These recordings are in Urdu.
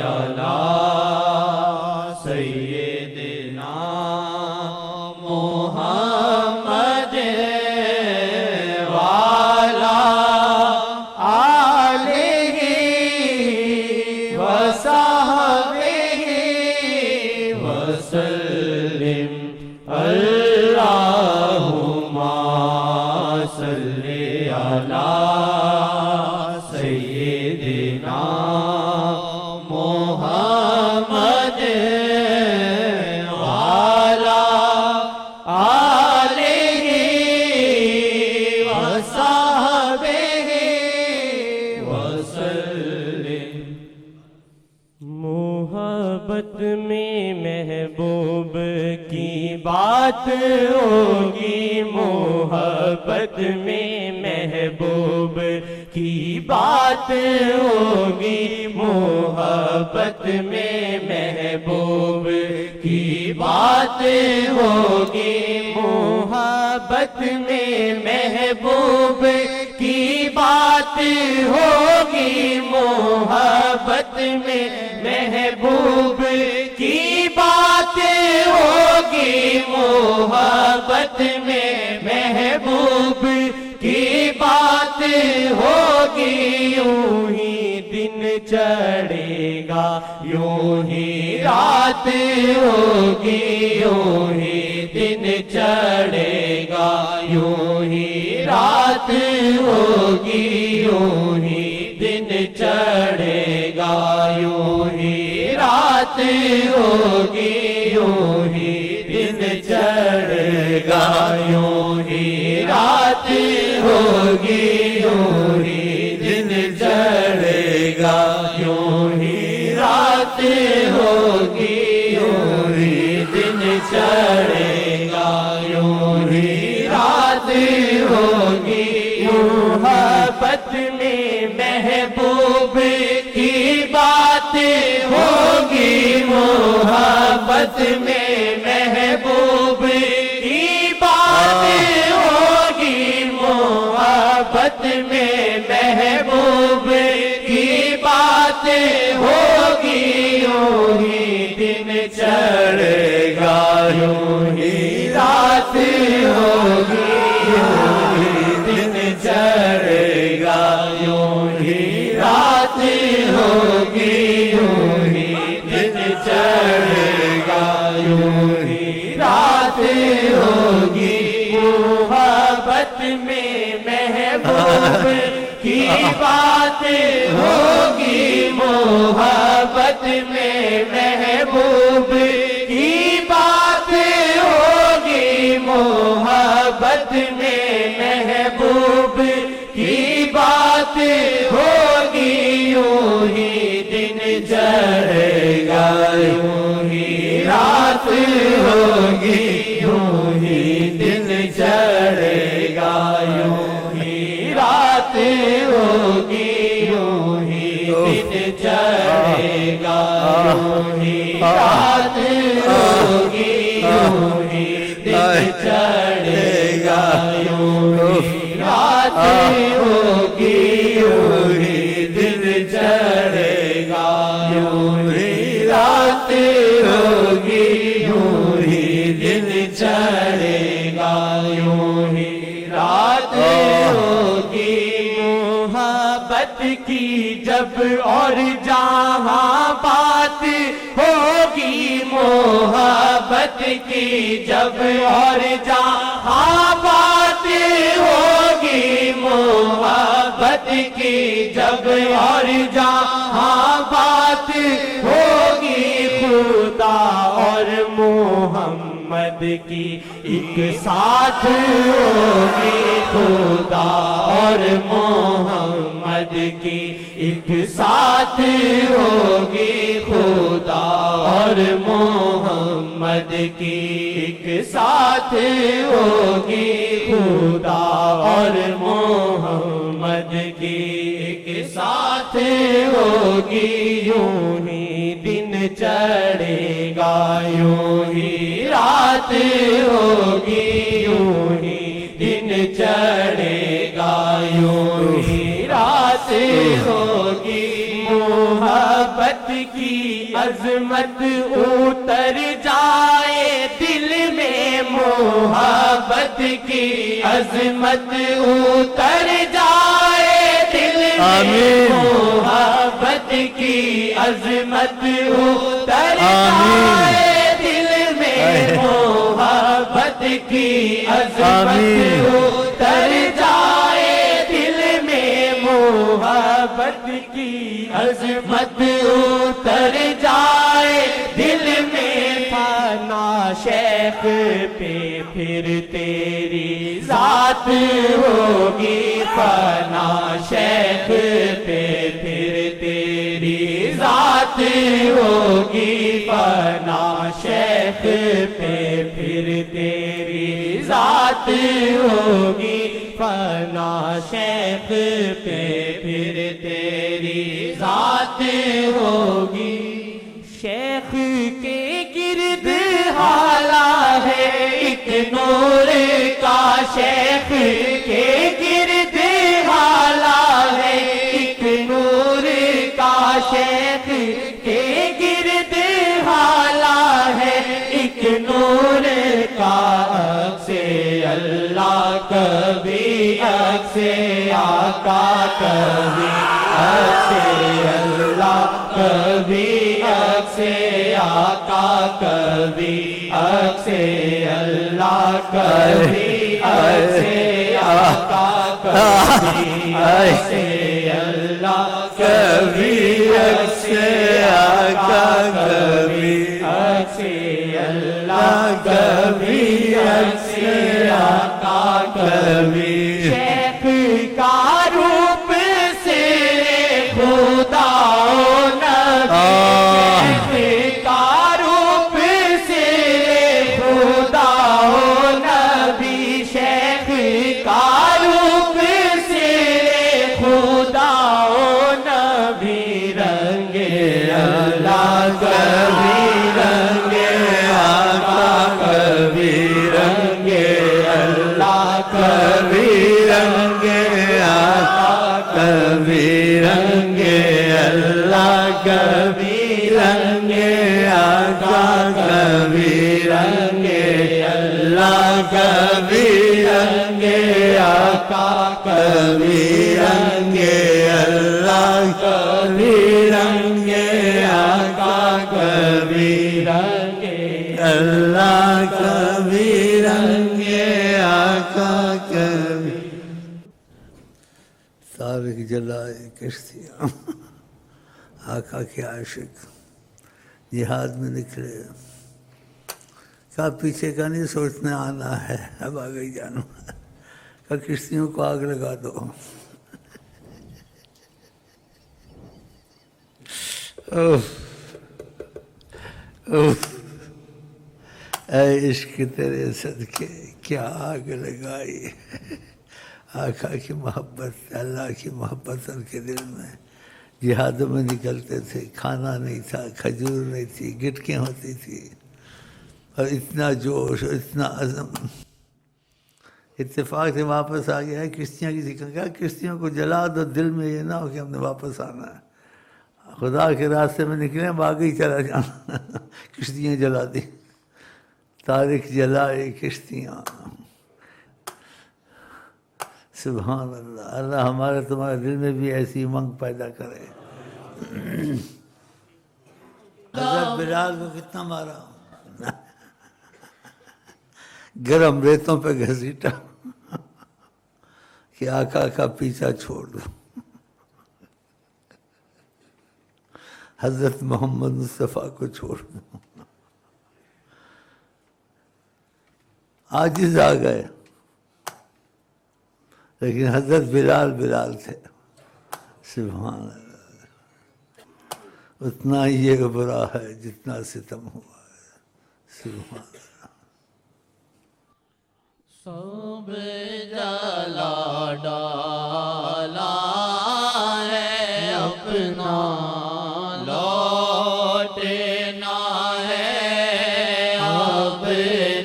علی سیدنا محمد وعلی آلہ وصحبہ وسلم اللہم صلی علی سیدنا محمد وعلی آلہ وصحبہ وسلم۔ محبت میں محبوب کی بات ہوگی، محبت میں محبوب کی بات ہوگی، محبت میں محبوب کی بات ہوگی، محبت میں محبوب کی بات ہوگی، محبت میں محبوب کی بات ہوگی، محبت میں محبوب کی بات ہوگی، یوں ہی دن چڑھے گا یوں ہی رات ہوگی، یوں ہی دن چڑھے گا یوں ہی رات ہوگی، یوں ہی دن چڑھے گا یوں ہی رات ہوگی، یوں ہی دن چڑھے گا یوں ہی رات ہوگی، یوں ہی دن چڑھے گا یوں ہی رات ہوگی، یوں ہی دن چڑھے گا یوں ہی رات ہوگی، محبت میں محبوب کی بات ہوگی، محبت میں محبوب کی بات ہوگی، محبت میں محبوب کی بات ہوگی، یوں ہی دن چڑھے گا یوں ہی رات ہوگی، یوں ہی دن چڑھے گا یوں ہی رات ہوگی، یوں ہی دن چڑھے گا یوں ہی رات ہوگی، محبت میں محبوب کی بات ہوگی، محبت میں محبوب کی بات ہوگی، محبت میں محبوب کی بات ہوگی، یوں ہی دن چڑھے گا یوں ہی رات ہوگی، یوں ہی دن چڑھے گا یوں ہی رات ہوگی، یوں ہی دن چڑھے گا یوں ہی رات ہوگی، یوں ہی دن چڑھے گا یوں ہی رات ہوگی، یوں ہی دن چڑھے گا یوں ہی رات ہوگی، یوں ہی دن چڑھے گا یوں ہی رات ہوگی، محبت کی جب اور جہاں بات ہوگی، محبت کی جب اور جہاں بات ہوگی، محبت کی جب اور جہاں بات ہوگی، خدا اور محمد کی ایک ساتھ ہوگی، خدا اور محمد کی ایک ساتھ ہوگی، خدا اور محمد کی ایک ساتھ ہوگی، خدا اور محمد کی ایک ساتھ ہوگی، یوں ہی دن چڑھے گا یوں ہی رات ہوگی، یوں ہی دن چڑھے گا یوں ہی رات ہوگی، محبت محبت کی عظمت اتر جائے دل میں محبت کی عظمت اتر جائے دل میں محبت کی عظمت اتر جائے دل میں محبت کی عظمت اتر جائے دل میں محبت کی عظمت اتر جائے دل میں فنا شیخ پہ پھر تیری ذات ہوگی فنا شیخ پہ پھر تیری ذات ہوگی فنا شیخ پہ پھر تیری ذات ہوگی فنا شیخ پہ پھر تیری ذات ہوگی شیخ کے گرد حالا ہے ایک نور کا شیخ کے گرد حالا ہے ایک نور کا شیخ کے گرد حالا ہے ایک نور کا عکس اللہ کبھی عکس آقا کبھی عکس اللہ کبھی عکس آقا کبھی عکس اللہ کبھی عکس آقا کبھی عکس اللہ کبھی عکس آقا کبھی عکس اللہ کبھی عکس آقا کبھی شیخ کا روپ سے خدا و نبی شیخ کا روپ سے خدا و نبی شیخ کا روپ سے خدا و نبی رنگ اللہ کبھی رنگ آقا کبھی رنگ اللہ کبھی رنگ آقا کبھی رنگ اللہ کبھی رنگ آقا کبھی رنگ اللہ کبھی رنگ آقا کبھی رنگ اللہ کبھی رنگ آقا کبھی رنگ اللہ کبھی رنگ آقا کبھی تارک جلائے کشتیاں آقا کے عاشق جہاد میں نکلے کہا پیچھے کا نہیں سوچنے آنا ہے اب آگے ہی جانا کہا کشتیوں کو آگ لگا دو اے عشق تیرے صدقے کیا آگ لگائی آقا کی محبت اللہ کی محبت ان کے دل میں جہادوں میں نکلتے تھے کھانا نہیں تھا کھجور نہیں تھی گٹکیں ہوتی تھی اور اتنا جوش اور اتنا عزم اتفاق سے واپس آ گیا ہے کشتیاں کسی کا کہا کشتیوں کو جلا دو دل میں یہ نہ ہو کہ ہم نے واپس آنا ہے خدا کے راستے میں نکلیں باغ ہی چلا جانا کشتیاں جلا دی تاریخ جلائے کشتیاں سبحان اللہ اللہ ہمارے تمہارے دل میں بھی ایسی امنگ پیدا کرے حضرت بلال کو کتنا مارا گرم ریتوں پہ گھسیٹا کہ آقا کا پیچھا چھوڑ دو حضرت محمد مصطفیٰ کو چھوڑ دو عاجز آ گئے لیکن حضرت بلال تھے سبحان اللہ اتنا ہی یہ برا ہے جتنا ستم ہوا ہے سبحان اللہ سب جلا ڈالا ہے اپنا لوٹنا ہے اب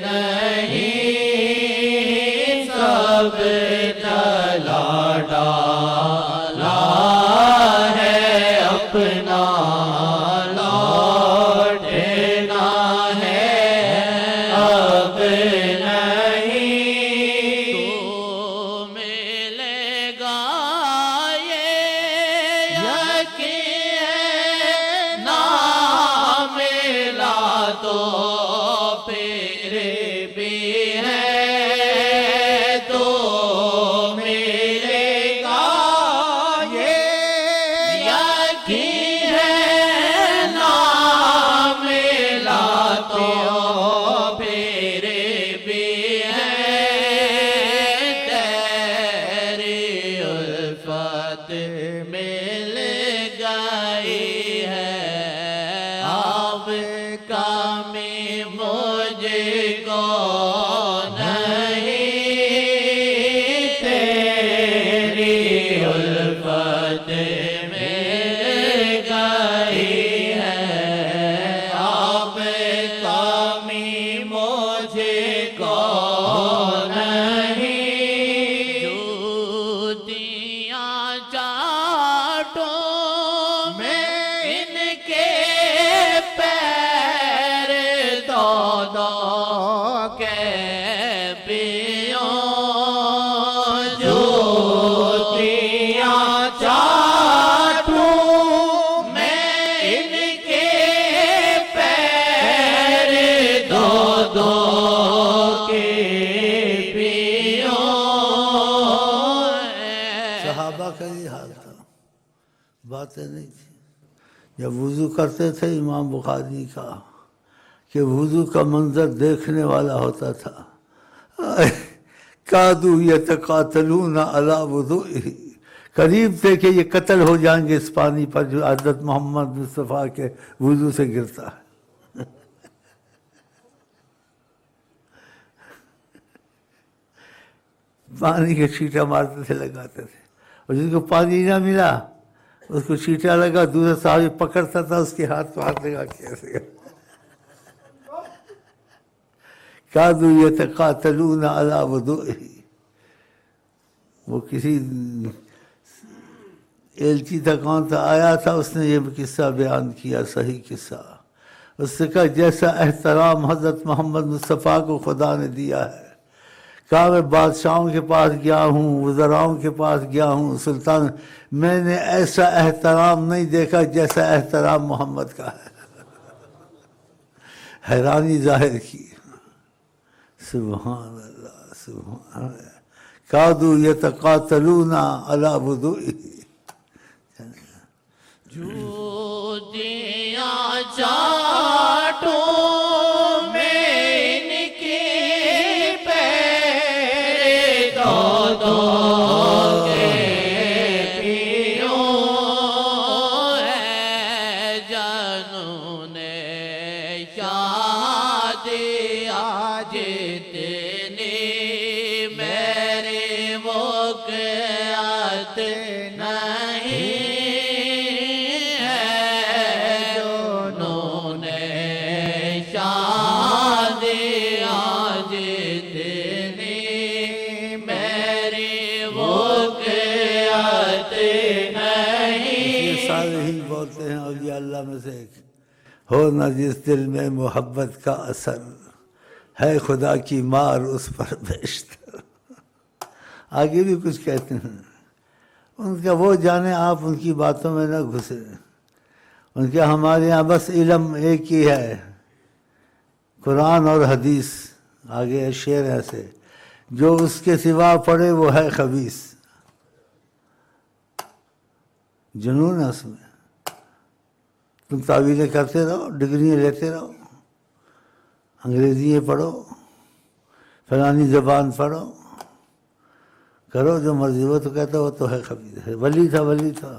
نہیں سب جلا ڈالا ہے اپنا کمی مجھ کو نہیں، تیری الفت مل گئی ہے، اب کمی مجھ کو نہیں، جوتیاں چاٹوں میں ان کے پیر دو دو کے پیوں، جوتیاں چاٹوں میں ان کے پیر دو دو کے پیوں۔ صحابہ کا یہ حال تھا، باتیں نہیں تھی۔ جب وضو کرتے تھے امام بخاری کا کہ وضو کا منظر دیکھنے والا ہوتا تھا، کادو یتقاتلون علی وضوئہ، قریب تھے کہ یہ قتل ہو جائیں گے اس پانی پر جو حضرت محمد مصطفیٰ کے وضو سے گرتا ہے۔ پانی کے چھینٹا مارتے تھے، لگاتے تھے، اور جس کو پانی نہ ملا اس کو چھینٹا لگا، دوسرا صاحب پکڑتا تھا اس کے ہاتھ کو ہاتھ لگا کے ایسے کادو یتقاتلون علی وضوئہ۔ وہ کسی ایلچی تھا، کون تھا، آیا تھا، اس نے یہ قصہ بیان کیا، صحیح قصہ۔ اس نے کہا جیسا احترام حضرت محمد مصطفیٰ کو خدا نے دیا ہے، کہا میں بادشاہوں کے پاس گیا ہوں، وزراؤں کے پاس گیا ہوں، سلطان، میں نے ایسا احترام نہیں دیکھا جیسا احترام محمد کا ہے۔ حیرانی ظاہر کی، سبحان اللہ سبحان اللہ، کادو یتقاتلون علی وضوئہ۔ جوتیاں چاٹوں میں ان کے پیر دو دو کے پیوں، ہے جنون شادی آج اتنی میری وقعت نہیں ہے، جنون شادی آج اتنی میری وقعت نہیں۔ یہ سارے ہی بولتے ہیں اولیاء اللہ میں سے ایک، ہو نہ جس دل میں محبت کا اثر، ہے خدا کی مار اس پر بیشتر۔ آگے بھی کچھ کہتے ہیں، ان کا وہ جانے، آپ ان کی باتوں میں نہ گھسے، ان کے ہمارے یہاں بس علم ایک ہی ہے، قرآن اور حدیث۔ آگے شعر ایسے، جو اس کے سوا پڑھے وہ ہے خبیث۔ جنون ہے اس میں، تم تعویلیں کرتے رہو، ڈگریاں لیتے رہو، انگریزی پڑھو، فلانی زبان پڑھو، کرو جو مرضی، وہ تو کہتا وہ تو ہے خبیث ہے۔ ولی تھا، ولی تھا،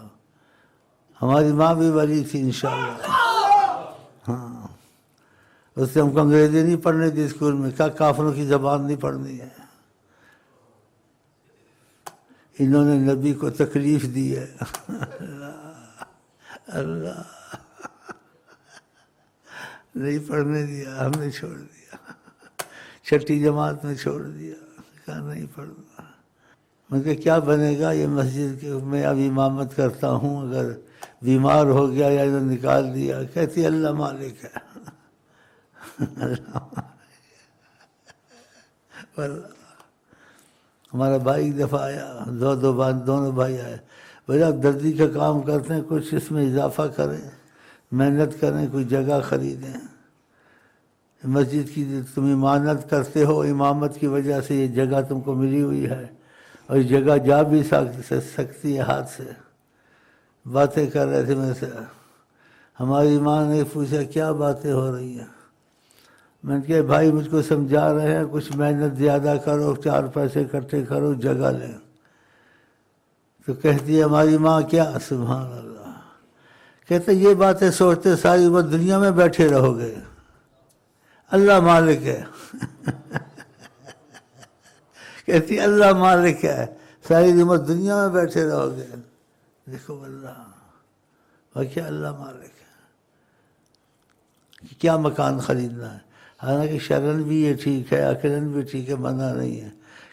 ہماری ماں بھی ولی تھی انشاءاللہ۔ ہاں، اس سے ہم کو انگریزی نہیں پڑھنے دی اسکول میں، کیا کافروں کی زبان نہیں پڑھنی ہے، انہوں نے نبی کو تکلیف دی ہے۔ اللہ نہیں پڑھنے دیا، ہم نے چھوڑ دیا، چھٹی جماعت میں چھوڑ دیا، کہا نہیں پڑھنا۔ میں کہ کیا بنے گا، یہ مسجد کے میں اب امامت کرتا ہوں، اگر بیمار ہو گیا یا انہوں نے نکال دیا، کہتی اللہ مالک ہے۔ ہمارا بھائی ایک دفعہ آیا، دونوں بھائی آئے، بھائی آپ دردی کا کام کرتے ہیں، کچھ اس میں اضافہ کریں، محنت کریں، کوئی جگہ خریدیں، مسجد کی تم امانت کرتے ہو، امامت کی وجہ سے یہ جگہ تم کو ملی ہوئی ہے، اور یہ جگہ جا بھی سکتی ہے ہاتھ سے۔ باتیں کر رہے تھے میں سے، ہماری ماں نے پوچھا کیا باتیں ہو رہی ہیں؟ میں نے کہا بھائی مجھ کو سمجھا رہے ہیں، کچھ محنت زیادہ کرو، 4 پیسے اکٹھے کرو، جگہ لیں۔ تو کہتی ہے ہماری ماں کیا، سبحان اللہ، کہتے یہ باتیں سوچتے ساری عمر دنیا میں بیٹھے رہو گے، اللہ مالک ہے کہتی اللہ مالک ہے، ساری عمر دنیا میں بیٹھے رہو گے، دیکھو اللہ واقعی اللہ مالک ہے، کیا مکان خریدنا ہے، حالانکہ شرن بھی یہ ٹھیک ہے، عقلن بھی ٹھیک ہے، منع نہیں ہے،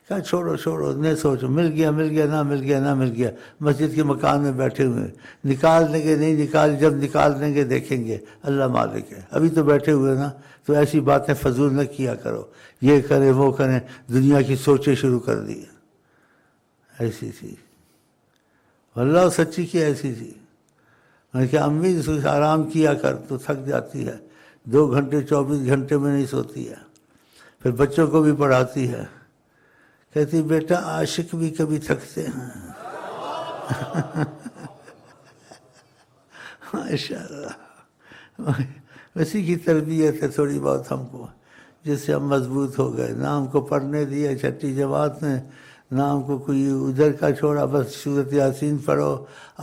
کہا چھوڑو نہیں سوچو، مل گیا نہ مل گیا، مسجد کے مکان میں بیٹھے ہوئے، نکال دیں گے نہیں جب نکال دیں گے دیکھیں گے، اللہ مالک ہے، ابھی تو بیٹھے ہوئے نا، تو ایسی باتیں فضول نہ کیا کرو، یہ کریں وہ کریں، دنیا کی سوچیں شروع کر دی ایسی تھی، واللہ سچی کی ایسی تھی۔ میں نے کہا امی آرام کیا کر، تو تھک جاتی ہے، 2 گھنٹے 24 گھنٹے میں نہیں سوتی ہے، پھر بچوں کو بھی پڑھاتی ہے، کہتی بیٹا عاشق بھی کبھی تھکتے ہیں ماشاءاللہ، اسی کی تربیت ہے تھوڑی بہت ہم کو، جس سے ہم مضبوط ہو گئے، نہ ہم کو پڑھنے دیا 6ٹھی جماعت میں، نہ ہم کو کوئی ادھر کا چھوڑا، بس سورۃ یاسین پڑھو،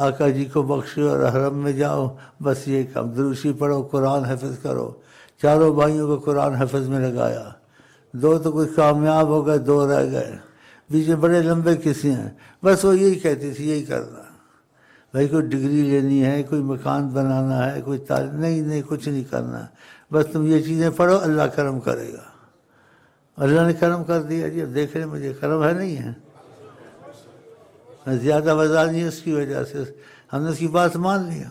آقا جی کو بخشو اور حرم میں جاؤ، بس یہ کام، دروشی پڑھو، قرآن حفظ کرو، چاروں بھائیوں کو قرآن حفظ میں لگایا، 2 تو کچھ کامیاب ہو گئے، 2 رہ گئے، بیچ میں بڑے لمبے قصے ہیں، بس وہ یہی کہتی تھی یہی کرنا، بھائی کوئی ڈگری لینی ہے، کوئی مکان بنانا ہے، کوئی تعلیم نہیں کچھ نہیں کرنا، بس تم یہ چیزیں پڑھو، اللہ کرم کرے گا، اللہ نے کرم کر دیا جی، اب دیکھ رہے مجھے کرم ہے نہیں ہے، میں زیادہ وضاح نہیں اس کی وجہ سے، ہم نے اس کی بات مان لیا،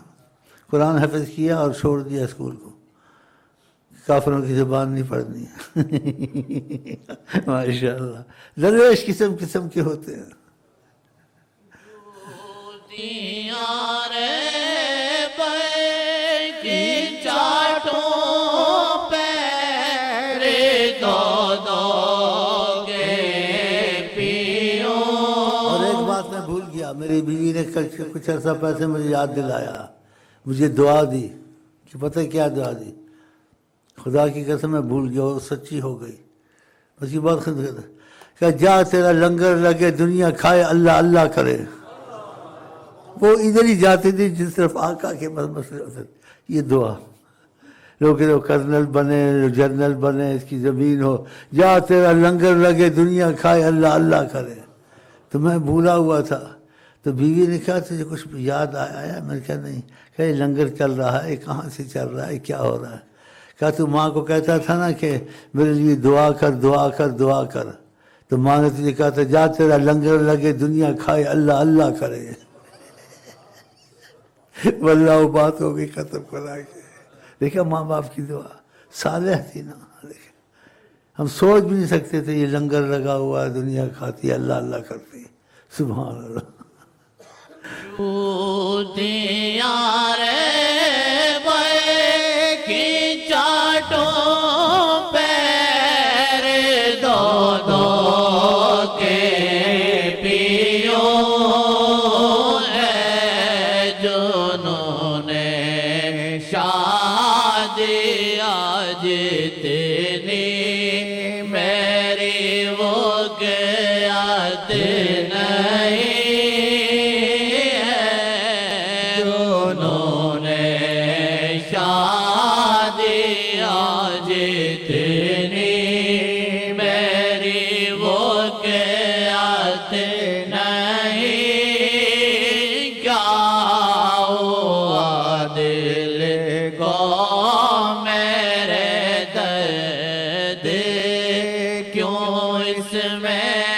قرآن حفظ کیا اور چھوڑ دیا اسکول کو، کافروں کی زبان نہیں پڑھنی ماشاءاللہ، درویش قسم کے ہوتے ہیں، میری بیوی نے کچھ عرصہ پہلے مجھے یاد دلایا، مجھے دعا دی کہ پتہ کیا دعا دی، خدا کی قسم میں بھول گیا اور سچی ہو گئی، بس یہ بات خدمت کہ جا تیرا لنگر لگے دنیا کھائے اللہ اللہ کرے، وہ ادھر ہی جاتی تھی جس طرف آقا کے مسئلے ہوتے، یہ دعا، لوگ کرنل بنے جنرل بنے، اس کی زمین ہو، جا تیرا لنگر لگے دنیا کھائے اللہ اللہ کرے، تو میں بھولا ہوا تھا، تو بیوی نے کہا تجھے کچھ یاد آیا؟ میں نے کہا نہیں، کہ لنگر چل رہا ہے، کہاں سے چل رہا ہے، کیا ہو رہا ہے؟ کہا تو ماں کو کہتا تھا نا کہ میرے لیے دعا کر، تو ماں نے تجھے کہا تھا جا تیرا لنگر لگے دنیا کھائے اللہ اللہ کرے، واللہ وہ بات ہو گئی ختم کرا کے، دیکھا ماں باپ کی دعا صالح تھی نا، ہم سوچ بھی نہیں سکتے تھے یہ لنگر لگا ہوا ہے، دنیا کھاتی ہے اللہ اللہ کرتی، سبحان اللہ۔ کیوں اس میں